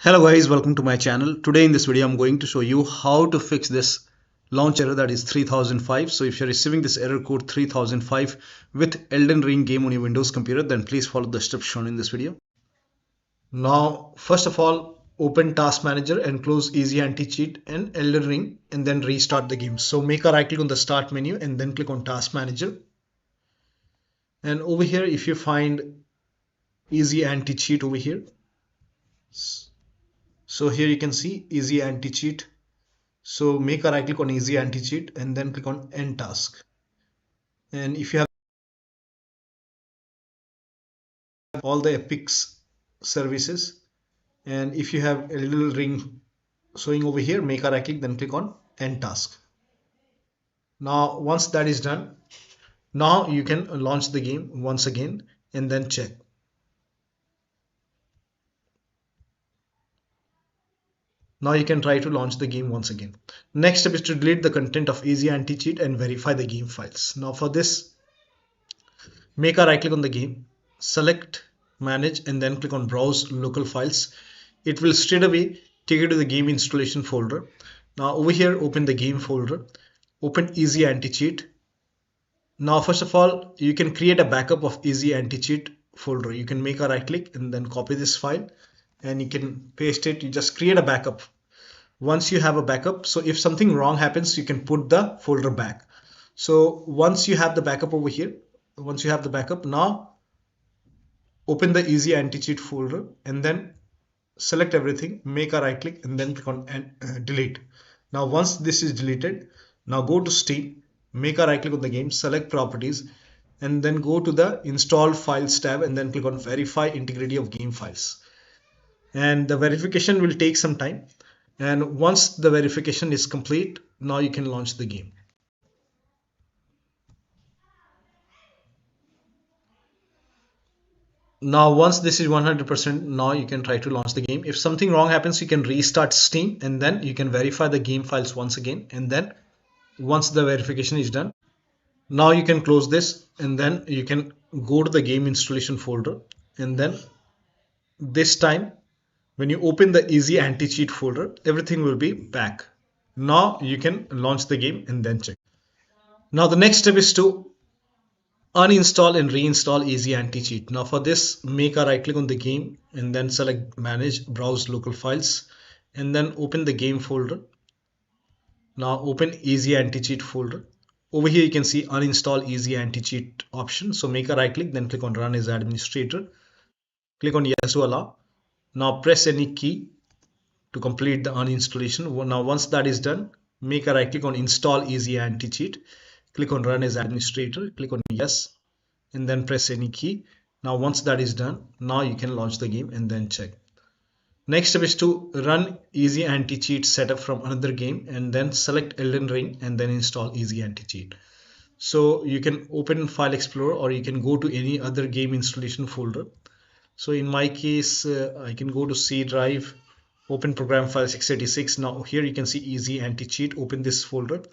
Hello guys, welcome to my channel. Today in this video I'm going to show you how to fix this launch error, that is 3005. So if you're receiving this error code 3005 with Elden Ring game on your Windows computer, then please follow the steps shown in this video. Now first of all, open Task Manager and close Easy Anti-Cheat and Elden Ring and then restart the game. So make a right click on the start menu and then click on Task Manager. And over here if you find Easy Anti-Cheat over here, so here you can see Easy Anti-Cheat. So make a right click on Easy Anti-Cheat and then click on End Task. And if you have all the Epic services, and if you have a little ring showing over here, make a right click, then click on End Task. Now once that is done, now you can launch the game once again and then check. Now you can try to launch the game once again. Next step is to delete the content of Easy Anti-Cheat and verify the game files. Now for this, make a right click on the game, select manage and then click on browse local files. It will straight away take you to the game installation folder. Now over here, open the game folder, open Easy Anti-Cheat. Now first of all, you can create a backup of Easy Anti-Cheat folder. You can make a right click and then copy this file and you can paste it. You just create a backup. Once you have a backup, so if something wrong happens, you can put the folder back. So once you have the backup over here, once you have the backup, now open the Easy Anti-Cheat folder and then select everything, make a right click and then click on delete. Now once this is deleted, now go to Steam, make a right click on the game, select properties and then go to the install files tab and then click on verify integrity of game files. And the verification will take some time. And once the verification is complete, now you can launch the game. Now once this is 100%, now you can try to launch the game. If something wrong happens, you can restart Steam and then you can verify the game files once again. And then once the verification is done, now you can close this and then you can go to the game installation folder. And then this time, when you open the Easy Anti-Cheat folder, everything will be back. Now you can launch the game and then check. Now the next step is to uninstall and reinstall Easy Anti-Cheat. Now for this, make a right click on the game and then select manage browse local files and then open the game folder. Now open Easy Anti-Cheat folder. Over here you can see uninstall Easy Anti-Cheat option. So make a right click, then click on run as administrator. Click on yes to allow. Now press any key to complete the uninstallation. Now once that is done, make a right click on install Easy Anti-Cheat. Click on run as administrator, click on yes and then press any key. Now once that is done, now you can launch the game and then check. Next step is to run Easy Anti-Cheat setup from another game and then select Elden Ring and then install Easy Anti-Cheat. So you can open File Explorer or you can go to any other game installation folder. So in my case, I can go to C drive, open program file 686. Now here you can see Easy Anti-Cheat, open this folder.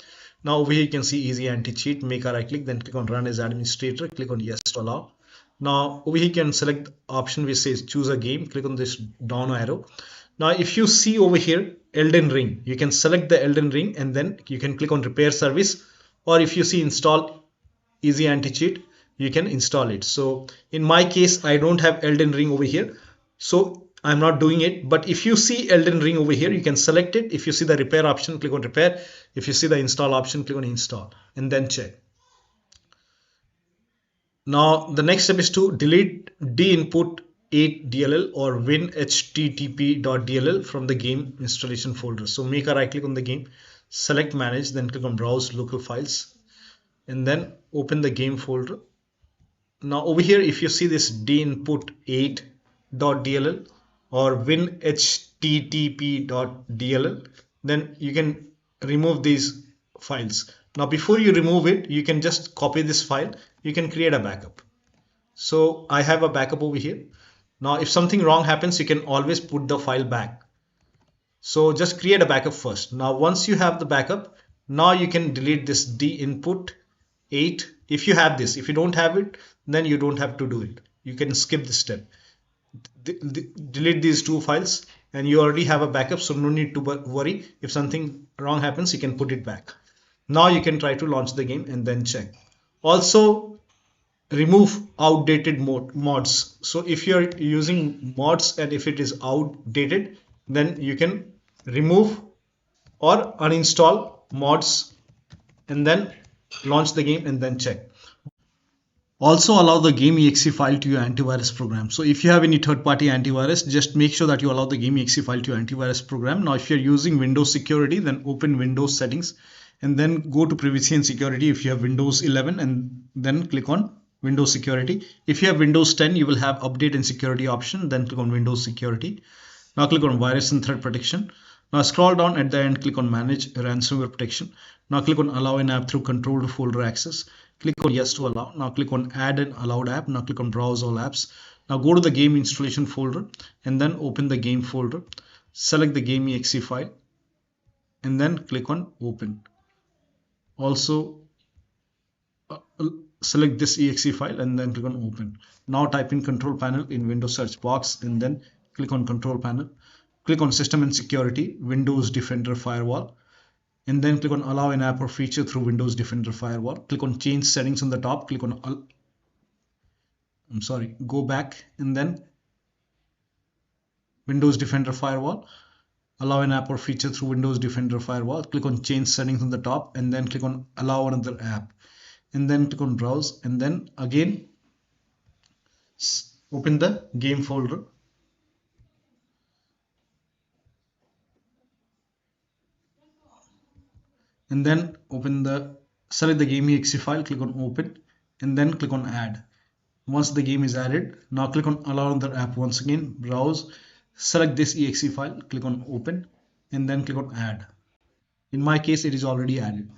Now over here you can see Easy Anti-Cheat, make a right click, then click on run as administrator, click on yes to allow. Now over here you can select option which says choose a game, click on this down arrow. Now if you see over here Elden Ring, you can select the Elden Ring and then you can click on repair service, or if you see install Easy Anti-Cheat, you can install it. So in my case, I don't have Elden Ring over here, so I'm not doing it. But if you see Elden Ring over here, you can select it. If you see the repair option, click on repair. If you see the install option, click on install and then check. Now the next step is to delete winhttp.dll or winhttp.dll from the game installation folder. So make a right click on the game, select manage, then click on browse local files and then open the game folder. Now over here, if you see this dinput8.dll or winhttp.dll, then you can remove these files. Now before you remove it, you can just copy this file. You can create a backup. So I have a backup over here. Now if something wrong happens, you can always put the file back. So just create a backup first. Now once you have the backup, now you can delete this dinput8 if you have this. If you don't have it, then you don't have to do it. You can skip this step. Delete these two files and you already have a backup, so no need to worry. If something wrong happens, you can put it back. Now you can try to launch the game and then check. Also, remove outdated mods. So if you're using mods and if it is outdated, then you can remove or uninstall mods and then launch the game and then check. Also allow the game exe file to your antivirus program. So if you have any third-party antivirus, just make sure that you allow the game exe file to your antivirus program. Now if you're using Windows security, then open Windows settings and then go to privacy and security if you have Windows 11, and then click on Windows security. If you have Windows 10, you will have update and security option, then click on Windows security. Now click on virus and threat protection. Now scroll down at the end, click on manage ransomware protection. Now click on allow an app through controlled folder access. Click on yes to allow. Now click on add an allowed app. Now click on browse all apps. Now go to the game installation folder and then open the game folder. Select the game exe file and then click on open. Also select this exe file and then click on open. Now type in control panel in Windows search box and then click on control panel. Click on system and security, Windows Defender Firewall, and then click on allow an app or feature through Windows Defender Firewall. Click on change settings on the top. Click on go back and then Windows Defender Firewall. Allow an app or feature through Windows Defender Firewall. Click on change settings on the top and then click on allow another app and then click on browse and then again open the game folder. And then select the game exe file, click on open and then click on add. Once the game is added, now click on allow another app once again, browse, select this exe file, click on open and then click on add. In my case, it is already added.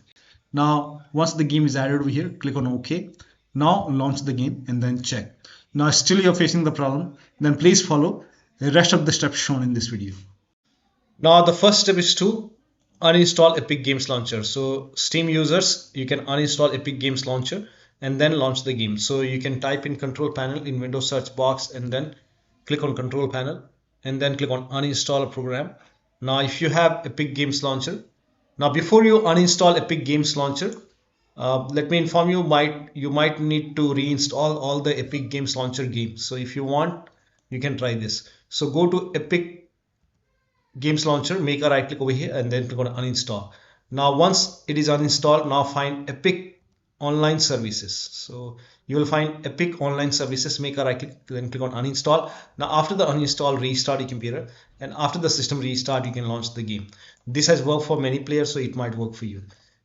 Now once the game is added over here, click on OK. Now launch the game and then check. Now still you're facing the problem, then please follow the rest of the steps shown in this video. Now the first step is to uninstall Epic Games Launcher. So Steam users, you can uninstall Epic Games Launcher and then launch the game. So you can type in control panel in Windows search box and then click on control panel and then click on uninstall a program. Now if you have Epic Games Launcher, now before you uninstall Epic Games Launcher, let me inform you, you might need to reinstall all the Epic Games Launcher games. So if you want, you can try this. So go to Epic Games Launcher, make a right click over here and then click on uninstall. Now once it is uninstalled, now find Epic Online Services. So you will find Epic Online Services, make a right click, then click on uninstall. Now after the uninstall, restart your computer, and after the system restart, you can launch the game. This has worked for many players, so it might work for you.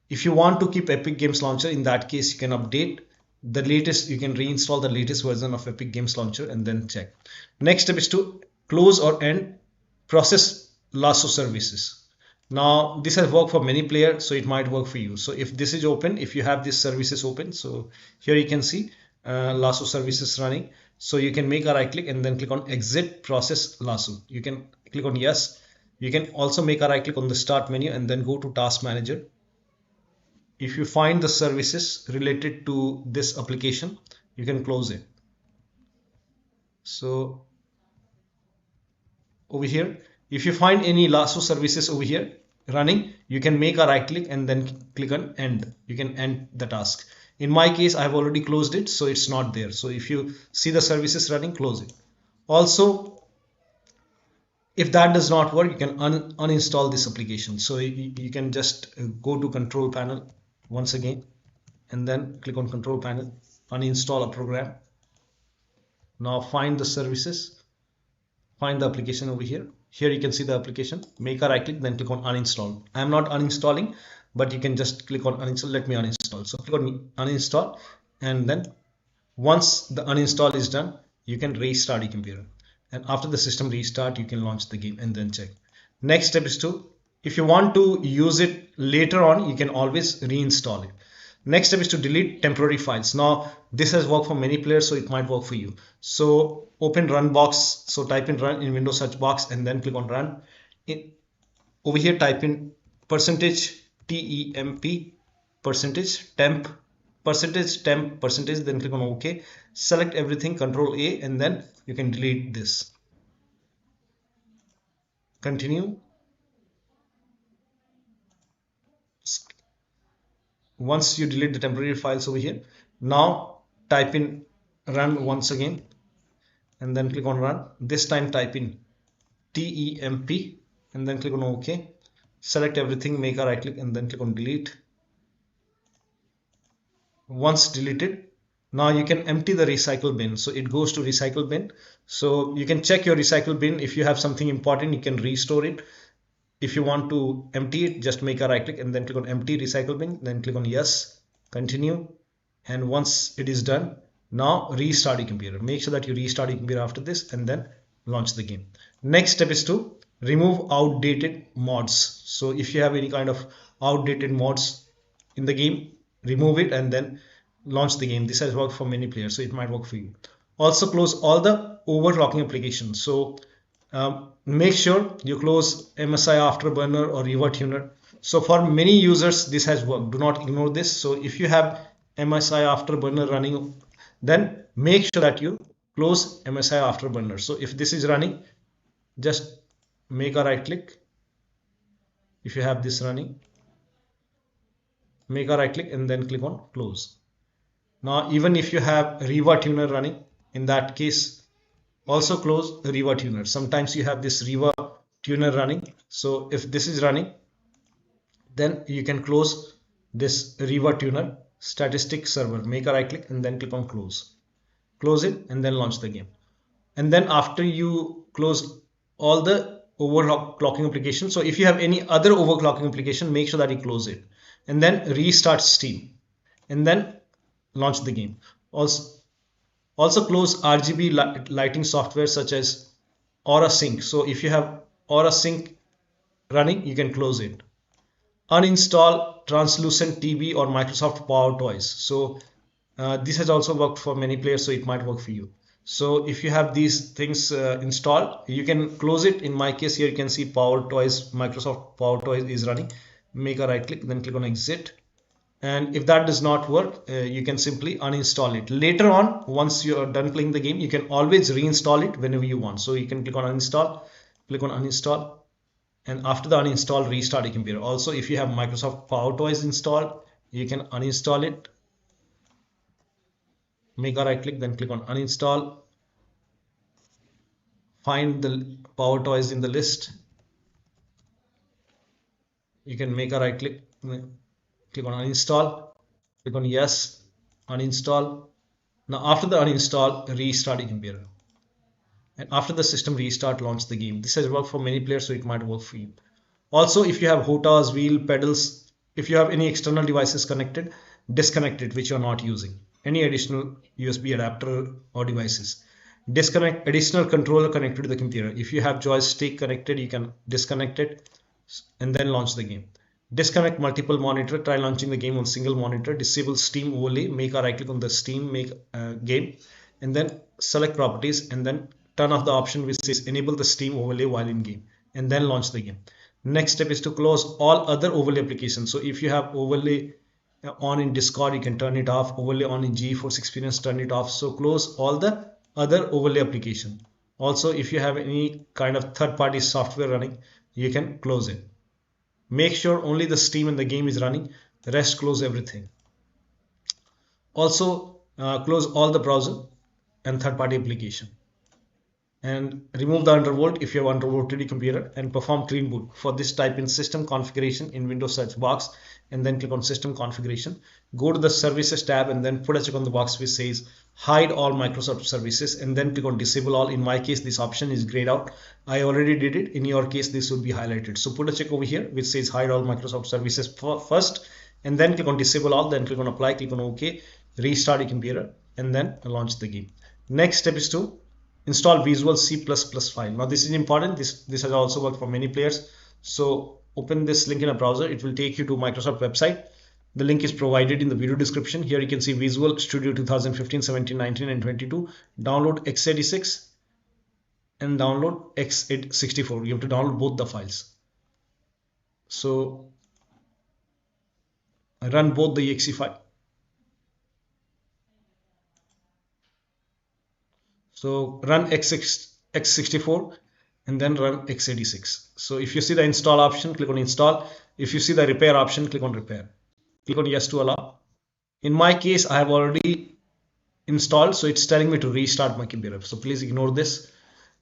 If you want to keep Epic Games Launcher, in that case you can update the latest, you can reinstall the latest version of Epic Games Launcher and then check. Next step is to close or end Process Lasso services. Now this has worked for many players, so it might work for you. So if this is open, if you have these services open, so here you can see Lasso services running. So you can make a right click and then click on exit Process Lasso. You can click on yes. You can also make a right click on the start menu and then go to task manager. If you find the services related to this application, you can close it. So over here, if you find any Lasso services over here running, you can make a right click and then click on end. You can end the task. In my case, I have already closed it, so it's not there. So if you see the services running, close it. Also, if that does not work, you can uninstall this application. So you can just go to control panel once again and then click on control panel, uninstall a program. Now find the services, find the application over here. Here you can see the application, make a right click, then click on uninstall. I am not uninstalling, but you can just click on uninstall. Let me uninstall. So click on uninstall, and then once the uninstall is done, you can restart your computer. And after the system restart, you can launch the game and then check. Next step is to, if you want to use it later on, you can always reinstall it. Next step is to delete temporary files. Now this has worked for many players, so it might work for you. So open run box. So type in run in Windows search box and then click on run. Over here type in %temp, %temp, %temp, then click on OK. Select everything, Control A, and then you can delete this. continue. Once you delete the temporary files over here, now type in run once again and then click on run. This time type in temp and then click on OK. Select everything, make a right click and then click on delete. Once deleted, now you can empty the recycle bin, so it goes to recycle bin. So you can check your recycle bin. If you have something important, you can restore it. If you want to empty it, just make a right click and then click on empty recycle bin, then click on yes, continue. And once it is done, now restart your computer. Make sure that you restart your computer after this and then launch the game. Next step is to remove outdated mods. So if you have any kind of outdated mods in the game, remove it and then launch the game. This has worked for many players, so it might work for you. Also close all the overclocking applications. So make sure you close MSI Afterburner or Riva Tuner. So for many users this has worked. Do not ignore this. So if you have MSI Afterburner running, then make sure that you close MSI Afterburner. So if this is running, just make a right click. If you have this running, make a right click and then click on close. Now even if you have Riva Tuner running, in that case also close Riva Tuner. Sometimes you have this Riva Tuner running, so if this is running, then you can close this Riva Tuner statistic server. Make a right click and then click on close. Close it and then launch the game. And then after you close all the overclocking applications, so if you have any other overclocking application, make sure that you close it and then restart Steam and then launch the game. Also close RGB lighting software such as Aura Sync. So if you have Aura Sync running, you can close it. Uninstall Translucent TV or Microsoft Power Toys. So this has also worked for many players, so it might work for you. So if you have these things installed, you can close it. In my case here, you can see Power Toys, Microsoft Power Toys is running. Make a right click, then click on exit. And if that does not work, you can simply uninstall it. Later on, once you are done playing the game, you can always reinstall it whenever you want. So you can click on uninstall, and after the uninstall, restart your computer. Also, if you have Microsoft Power Toys installed, you can uninstall it. Make a right click, then click on uninstall. Find the Power Toys in the list. You can make a right click, click on uninstall, click on yes, uninstall. Now after the uninstall, restart your computer. And after the system restart, launch the game. This has worked for many players, so it might work for you. Also, if you have HOTAs, wheel, pedals, if you have any external devices connected, disconnect it which you are not using. Any additional USB adapter or devices. Disconnect additional controller connected to the computer. If you have joystick connected, you can disconnect it and then launch the game. Disconnect multiple monitor, try launching the game on single monitor. Disable Steam overlay, make a right click on the Steam game and then select properties and then turn off the option which says enable the Steam overlay while in game and then launch the game. Next step is to close all other overlay applications. So if you have overlay on in Discord, you can turn it off. Overlay on in GeForce Experience, turn it off. So close all the other overlay application. Also, if you have any kind of third-party software running, you can close it. Make sure only the Steam and the game is running. The rest, close everything. Also, close all the browser and third-party application. And remove the undervolt if you have undervolted your computer and perform clean boot. For this, type in system configuration in Windows search box and then click on system configuration. Go to the services tab and then put a check on the box which says hide all Microsoft services and then click on disable all. In my case, this option is grayed out. I already did it. In your case, this would be highlighted. So put a check over here which says hide all Microsoft services first and then click on disable all, then click on apply, click on OK, restart your computer and then launch the game. Next step is to install Visual C++ file. Now this is important. This has also worked for many players. So open this link in a browser. It will take you to Microsoft website. The link is provided in the video description. Here you can see Visual Studio 2015, 17, 19 and 22. Download x86 and download x64. You have to download both the files. So run both the exe file. So run x64 and then run x86. So if you see the install option, click on install. If you see the repair option, click on repair. Click on yes to allow. In my case, I have already installed, so it's telling me to restart my computer. So please ignore this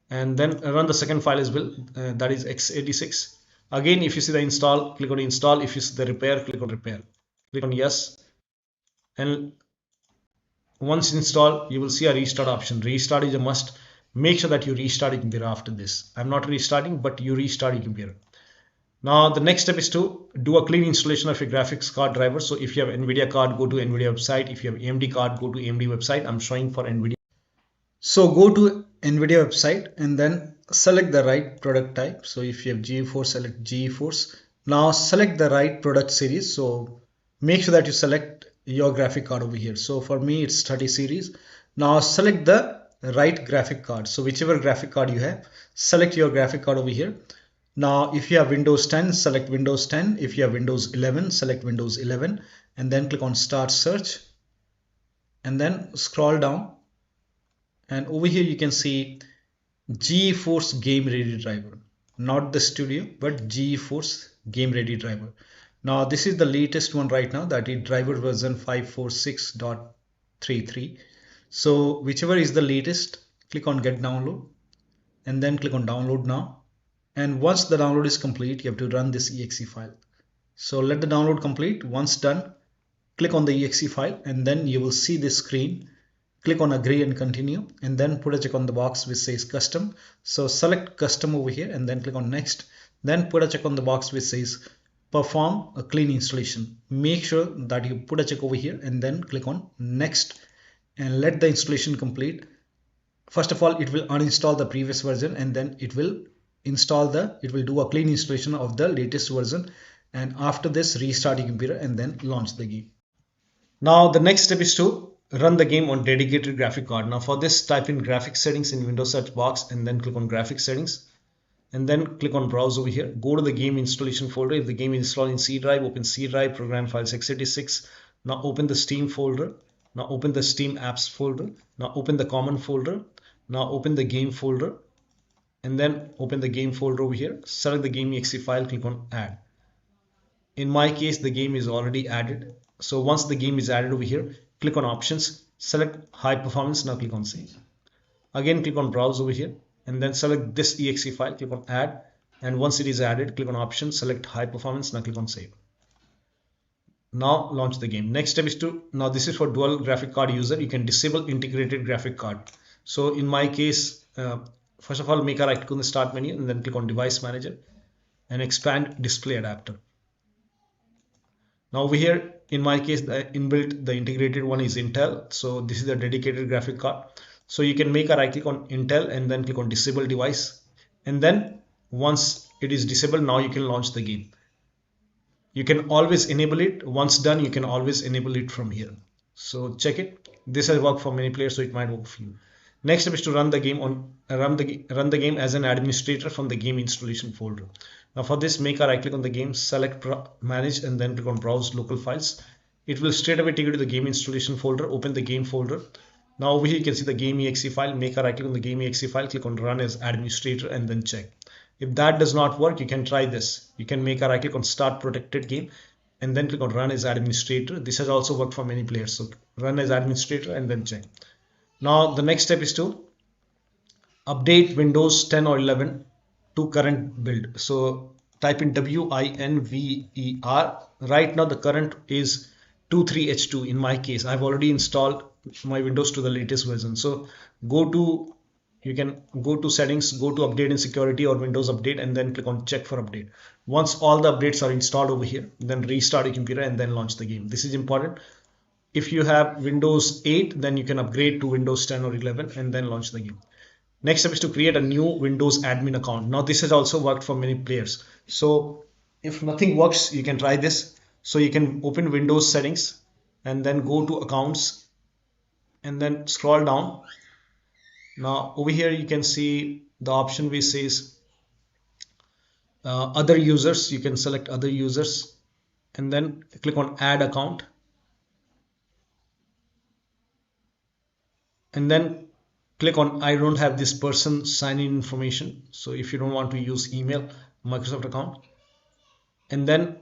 and then run the second file as well, that is x86. Again, if you see the install, click on install. If you see the repair, click on repair. Click on yes, and once installed, you will see a restart option. Restart is a must. Make sure that you restart your computer after this. I'm not restarting, but you restart your computer. Now the next step is to do a clean installation of your graphics card driver. So if you have NVIDIA card, go to NVIDIA website. If you have AMD card, go to AMD website. I'm showing for NVIDIA. So go to NVIDIA website and then select the right product type. So if you have GeForce, select GeForce. Now select the right product series. So make sure that you select your graphic card over here. So for me, it's 30 series. Now select the right graphic card. So whichever graphic card you have, select your graphic card over here. Now, if you have Windows 10, select Windows 10. If you have Windows 11, select Windows 11 and then click on Start Search and then scroll down. And over here, you can see GeForce Game Ready Driver, not the studio, but GeForce Game Ready Driver. Now, this is the latest one right now, that is driver version 546.33. So whichever is the latest, click on Get Download and then click on Download Now. And once the download is complete, you have to run this exe file. So let the download complete. Once done, click on the exe file and then you will see this screen. Click on agree and continue and then put a check on the box which says custom. So select custom over here and then click on next. Then put a check on the box which says perform a clean installation. Make sure that you put a check over here and then click on next and let the installation complete. First of all, it will uninstall the previous version and then it will do a clean installation of the latest version, and after this restart your computer and then launch the game. Now the next step is to run the game on dedicated graphic card. Now for this, type in graphics settings in Windows search box and then click on graphics settings and then click on browse over here. Go to the game installation folder. If the game is installed in C drive, open C drive, program files x86. Now open the Steam folder. Now open the Steam apps folder. Now open the common folder. Now open the game folder and then open the game folder over here. Select the game exe file, click on add. In my case, the game is already added. So once the game is added over here, click on options, select high performance. Now click on save. Again, click on browse over here and then select this exe file, click on add. And once it is added, click on options, select high performance. Now click on save. Now launch the game. Next step is to, now this is for dual graphic card user. You can disable integrated graphic card. So in my case, first of all, make a right click on the start menu and then click on device manager and expand display adapter. Now over here, in my case, the integrated one is Intel. So this is the dedicated graphic card. So you can make a right click on Intel and then click on disable device. And then once it is disabled, now you can launch the game. You can always enable it. Once done, you can always enable it from here. So check it. This has worked for many players, so it might work for you. Next step is to run the game as an administrator from the game installation folder. Now for this, make a right click on the game, select manage and then click on browse local files. It will straight away take you to the game installation folder. Open the game folder. Now over here you can see the game exe file. Make a right click on the game exe file, click on run as administrator and then check. If that does not work, you can try this. You can make a right click on start protected game and then click on run as administrator. This has also worked for many players. So run as administrator and then check. Now the next step is to update Windows 10 or 11 to current build. So type in WINVER. Right now the current is 23H2. In my case, I've already installed my Windows to the latest version. So you can go to settings, go to update and security or Windows update and then click on check for update. Once all the updates are installed over here, then restart your computer and then launch the game. This is important. If you have Windows 8, then you can upgrade to Windows 10 or 11 and then launch the game. Next step is to create a new Windows admin account. Now this has also worked for many players. So if nothing works, you can try this. So you can open Windows settings and then go to accounts and then scroll down. Now over here you can see the option which says other users. You can select other users and then click on add account and then click on I don't have this person sign in information. So if you don't want to use email, Microsoft account, and then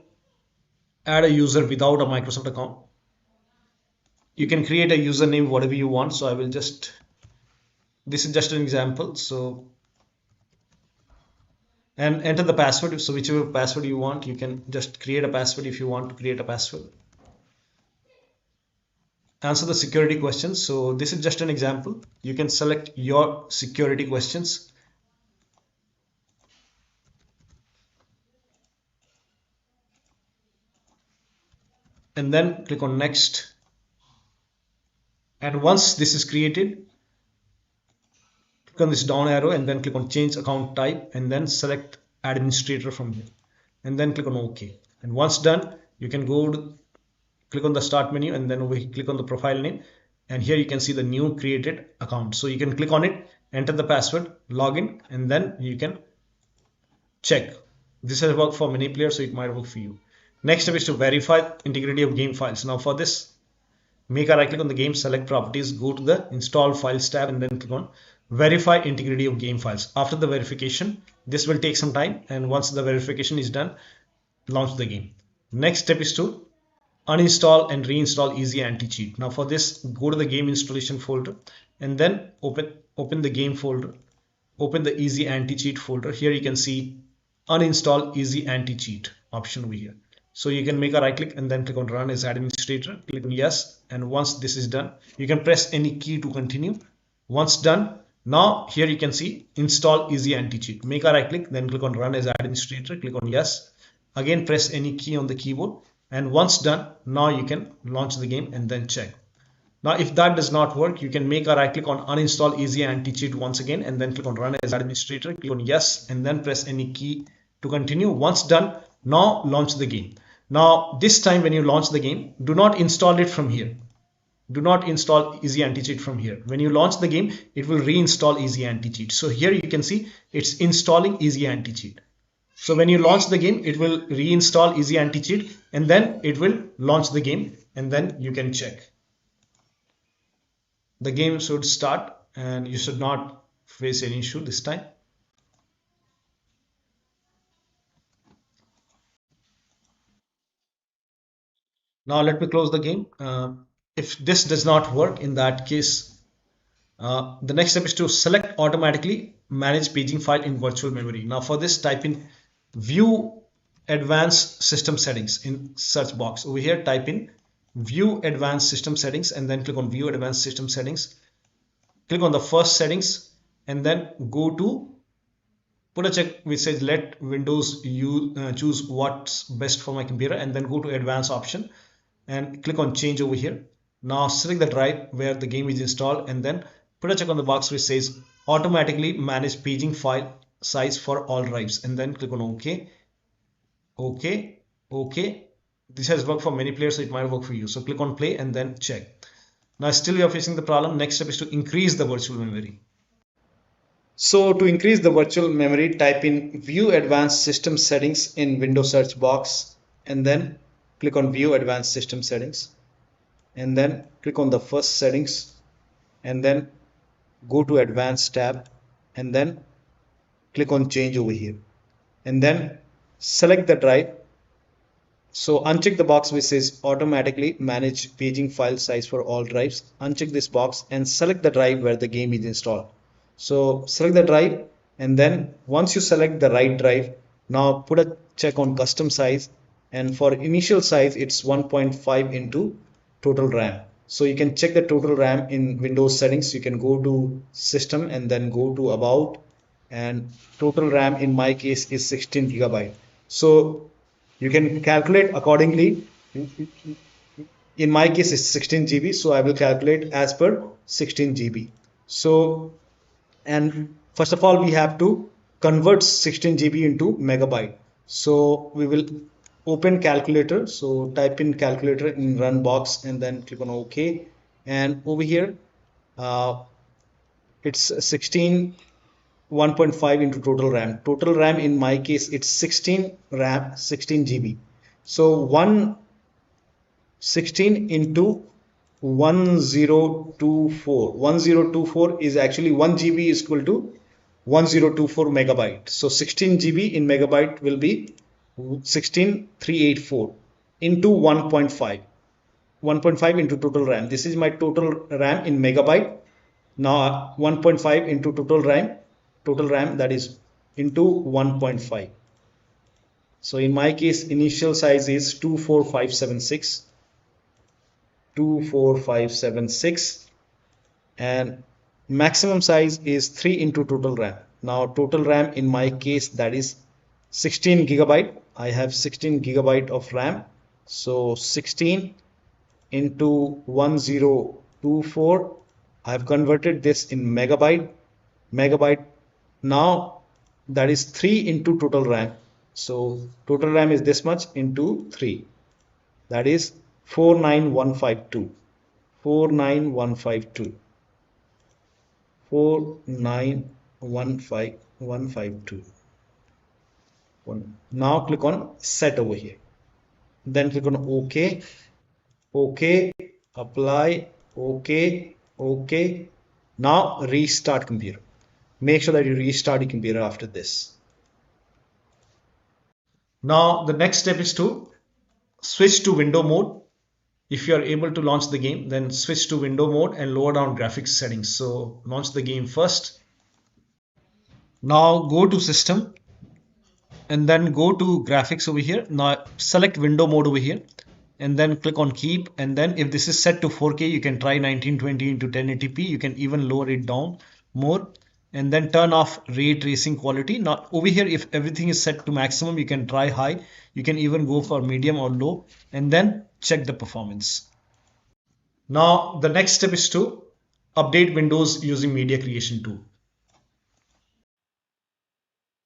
add a user without a Microsoft account. You can create a username whatever you want. So I will just, this is just an example. So, and enter the password. So whichever password you want, you can just create a password if you want to create a password. Answer the security questions. So this is just an example. You can select your security questions. And then click on next. And once this is created, click on this down arrow and then click on change account type and then select administrator from here and then click on OK. And once done, you can go to click on the start menu and then over here, click on the profile name, and here you can see the new created account. So you can click on it, enter the password, log in, and then you can check. This has worked for many players, so it might work for you. Next step is to verify integrity of game files. Now for this, make a right click on the game, select properties, go to the install files tab and then click on verify integrity of game files. After the verification, this will take some time, and once the verification is done, launch the game. Next step is to uninstall and reinstall EAC Anti-Cheat. Now for this, go to the game installation folder and then open the game folder, open the EAC Anti-Cheat folder. Here you can see uninstall EAC Anti-Cheat option over here. So you can make a right click and then click on run as administrator, click on yes, and once this is done, you can press any key to continue. Once done, now here you can see install EAC Anti-Cheat. Make a right click, then click on run as administrator, click on yes, again press any key on the keyboard, and once done, now you can launch the game and then check. Now if that does not work, you can make a right click on uninstall EAC Anti-Cheat once again and then click on run as administrator, click on yes, and then press any key to continue. Once done, now launch the game. Now this time when you launch the game, do not install it from here. Do not install EAC Anti-Cheat from here. When you launch the game, it will reinstall EAC Anti-Cheat. So here you can see it's installing EAC Anti-Cheat. So when you launch the game, it will reinstall EAC Anti-Cheat and then it will launch the game and then you can check. The game should start and you should not face any issue this time. Now let me close the game. If this does not work, in that case, the next step is to select automatically manage paging file in virtual memory. Now for this, type in view advanced system settings in search box. Over here, type in view advanced system settings and then click on view advanced system settings. Click on the first settings and then go to put a check which says let Windows choose what's best for my computer, and then go to advanced option and click on change over here. Now select the drive where the game is installed and then put a check on the box which says automatically manage paging file size for all drives and then click on OK. This has worked for many players, so it might work for you. So click on play and then check. Now still you are facing the problem. Next step is to increase the virtual memory. So to increase the virtual memory, type in view advanced system settings in Windows search box and then click on view advanced system settings and then click on the first settings and then go to advanced tab and then click on change over here and then select the drive. So uncheck the box which says automatically manage paging file size for all drives. Uncheck this box and select the drive where the game is installed. So select the drive and then once you select the right drive, now put a check on custom size, and for initial size it's 1.5 into total RAM. So you can check the total RAM in Windows settings. You can go to system and then go to about, and total RAM in my case is 16 GB. So you can calculate accordingly. In my case it's 16 GB, so I will calculate as per 16 GB. So, and first of all we have to convert 16 GB into megabyte. So we will open calculator. So type in calculator in run box and then click on OK, and over here it's 16 1.5 into total RAM. Total RAM in my case it's 16 RAM 16 GB. So 116 into 1024. 1024 is actually 1 GB is equal to 1024 megabyte. So 16 GB in megabyte will be 16384 into 1.5. 1.5 into total RAM. This is my total RAM in megabyte. Now 1.5 into total RAM that is into 1.5. So in my case, initial size is 24576. 24576 and maximum size is 3 into total RAM. Now total RAM in my case that is 16 gigabyte. I have 16 gigabyte of RAM. So 16 into 1024. I have converted this in megabyte. Now that is 3 into total RAM. So total RAM is this much into 3. That is 49152. 49152. 4915152. Now click on set over here. Then click on OK. OK. Apply. OK. OK. Now restart computer. Make sure that you restart your computer after this. Now the next step is to switch to window mode. If you are able to launch the game, then switch to window mode and lower down graphics settings. So launch the game first. Now go to system and then go to graphics over here. Now select window mode over here and then click on keep. And then if this is set to 4K, you can try 1920 into 1080p. You can even lower it down more and then turn off ray tracing quality. Now over here, if everything is set to maximum, you can try high. You can even go for medium or low and then check the performance. Now the next step is to update Windows using media creation tool.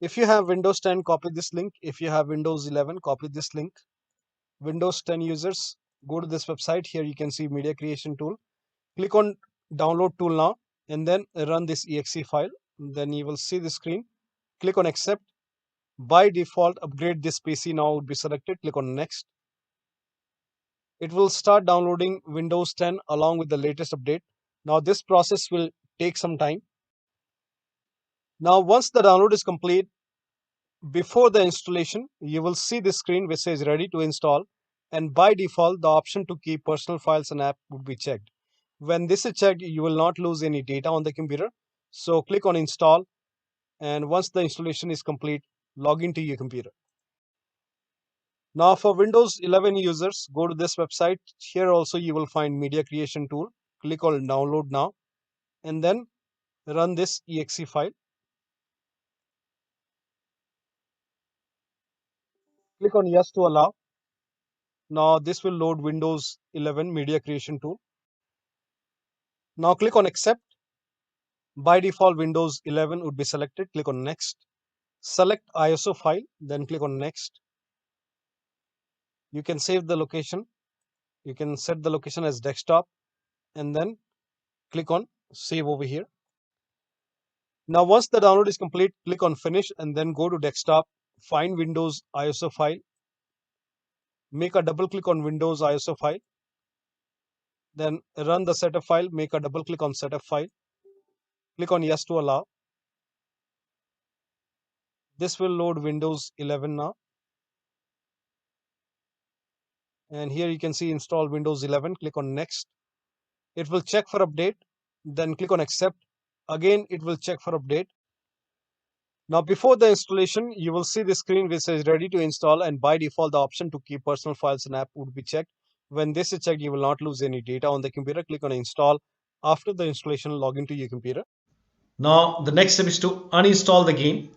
If you have Windows 10, copy this link. If you have Windows 11, copy this link. Windows 10 users, go to this website. Here you can see media creation tool. Click on download tool now and then run this exe file. Then you will see the screen. Click on accept. By default, upgrade this PC now would be selected. Click on next. It will start downloading Windows 10 along with the latest update. Now this process will take some time. Now once the download is complete, before the installation, you will see this screen which says ready to install, and by default the option to keep personal files and app would be checked. When this is checked, you will not lose any data on the computer. So click on install, and once the installation is complete, log into your computer. Now for Windows 11 users, go to this website. Here also you will find media creation tool. Click on download now and then run this exe file. Click on yes to allow. Now this will load Windows 11 media creation tool. Now click on accept. By default, Windows 11 would be selected. Click on next. Select ISO file, then click on next. You can save the location. You can set the location as desktop and then click on save over here. Now once the download is complete, click on finish and then go to desktop. Find Windows ISO file. Make a double click on Windows ISO file. Then run the setup file. Make a double click on setup file. Click on yes to allow. This will load Windows 11 now. And here you can see install Windows 11. Click on next. It will check for update. Then click on accept. Again, it will check for update. Now before the installation, you will see the screen which says ready to install, and by default the option to keep personal files and app would be checked. When this is checked, you will not lose any data on the computer. Click on install. After the installation, log into your computer. Now the next step is to uninstall the game.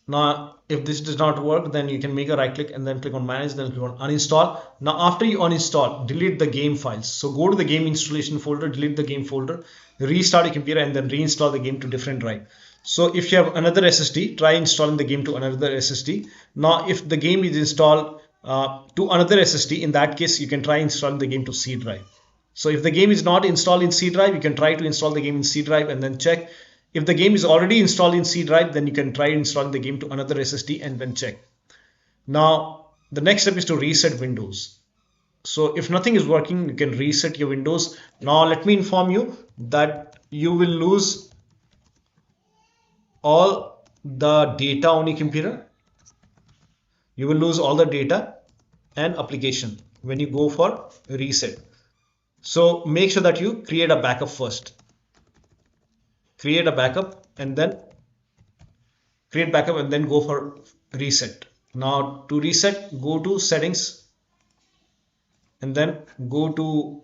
Now if this does not work, then you can make a right click and then click on manage, then click on uninstall. Now after you uninstall, delete the game files. So go to the game installation folder, delete the game folder, restart your computer and then reinstall the game to different drive. So if you have another SSD, try installing the game to another SSD. Now if the game is installed to another SSD, in that case you can try installing the game to C drive. So if the game is not installed in C drive, you can try to install the game in C drive and then check. If the game is already installed in C drive, then you can try installing the game to another SSD and then check. Now the next step is to reset Windows. So if nothing is working, you can reset your Windows. Now let me inform you that you will lose all the data on your computer. You will lose all the data and application when you go for reset. So make sure that you create a backup first. Create a backup and then go for reset. Now to reset, go to settings and then go to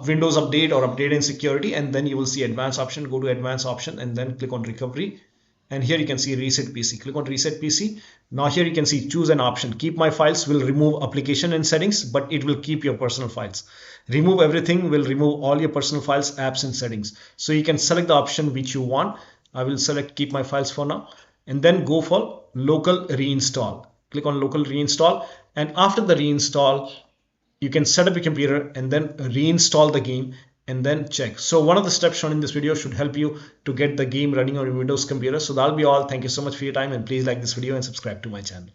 Windows Update or Update and Security, and then you will see Advanced option. Go to Advanced option and then click on Recovery, and here you can see Reset PC. Click on Reset PC. Now here you can see choose an option. Keep my files will remove application and settings, but it will keep your personal files. Remove everything will remove all your personal files, apps and settings. So you can select the option which you want. I will select keep my files for now, and then go for local reinstall. Click on local reinstall, and after the reinstall you can set up your computer and then reinstall the game and then check. So one of the steps shown in this video should help you to get the game running on your Windows computer. So that'll be all. Thank you so much for your time, and please like this video and subscribe to my channel.